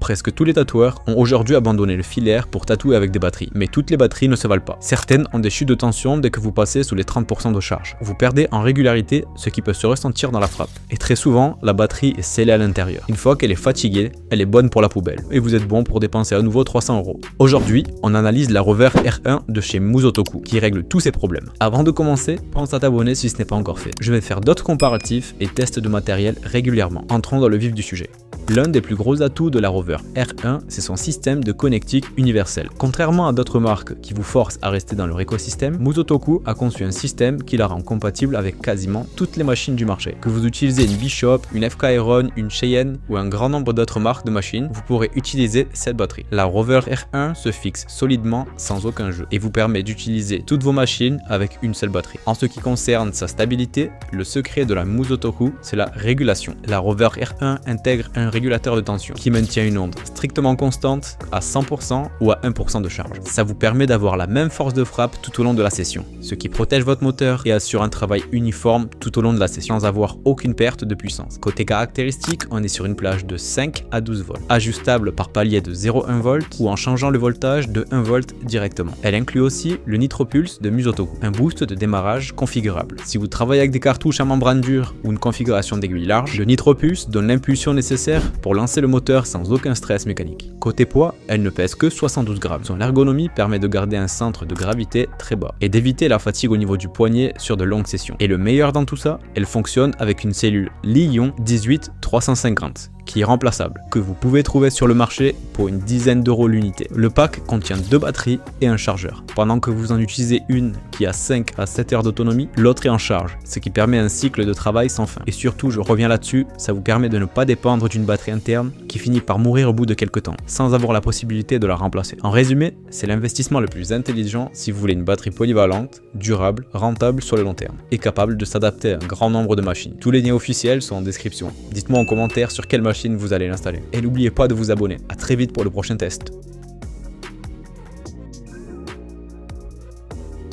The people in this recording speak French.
Presque tous les tatoueurs ont aujourd'hui abandonné le filaire pour tatouer avec des batteries, mais toutes les batteries ne se valent pas. Certaines ont des chutes de tension dès que vous passez sous les 30% de charge. Vous perdez en régularité, ce qui peut se ressentir dans la frappe. Et très souvent, la batterie est scellée à l'intérieur. Une fois qu'elle est fatiguée, elle est bonne pour la poubelle. Et vous êtes bon pour dépenser à nouveau 300 €. Aujourd'hui, on analyse la Rover R1 de chez Musotoku, qui règle tous ces problèmes. Avant de commencer, pense à t'abonner si ce n'est pas encore fait. Je vais faire d'autres comparatifs et tests de matériel régulièrement. Entrons dans le vif du sujet. L'un des plus gros atouts de la Rover R1, c'est son système de connectique universel. Contrairement à d'autres marques qui vous forcent à rester dans leur écosystème, Musotoku a conçu un système qui la rend compatible avec quasiment toutes les machines du marché. Que vous utilisez une Bishop, une FK Iron, une Cheyenne ou un grand nombre d'autres marques de machines, vous pourrez utiliser cette batterie. La Rover R1 se fixe solidement sans aucun jeu et vous permet d'utiliser toutes vos machines avec une seule batterie. En ce qui concerne sa stabilité, le secret de la Musotoku, c'est la régulation. La Rover R1 intègre un régulateur de tension qui maintient une onde strictement constante à 100% ou à 1% de charge. Ça vous permet d'avoir la même force de frappe tout au long de la session, ce qui protège votre moteur et assure un travail uniforme tout au long de la session sans avoir aucune perte de puissance. Côté caractéristiques, on est sur une plage de 5 à 12 volts, ajustable par palier de 0,1 V ou en changeant le voltage de 1 V directement. Elle inclut aussi le Nitropulse de Musotoku, un boost de démarrage configurable. Si vous travaillez avec des cartouches à membrane dure ou une configuration d'aiguille large, le Nitropulse donne l'impulsion nécessaire pour lancer le moteur sans aucun stress mécanique. Côté poids, elle ne pèse que 72 grammes. Son ergonomie permet de garder un centre de gravité très bas et d'éviter la fatigue au niveau du poignet sur de longues sessions. Et le meilleur dans tout ça, elle fonctionne avec une cellule Li-ion 18350 qui est remplaçable, que vous pouvez trouver sur le marché pour une dizaine d'euros l'unité. Le pack contient 2 batteries et un chargeur. Pendant que vous en utilisez une qui a 5 à 7 heures d'autonomie, l'autre est en charge, ce qui permet un cycle de travail sans fin. Et surtout, je reviens là-dessus, ça vous permet de ne pas dépendre d'une batterie interne qui finit par mourir au bout de quelques temps, sans avoir la possibilité de la remplacer. En résumé, c'est l'investissement le plus intelligent si vous voulez une batterie polyvalente, durable, rentable sur le long terme, et capable de s'adapter à un grand nombre de machines. Tous les liens officiels sont en description. Dites-moi en commentaire sur quelle machine vous allez l'installer. Et n'oubliez pas de vous abonner. À très vite pour le prochain test.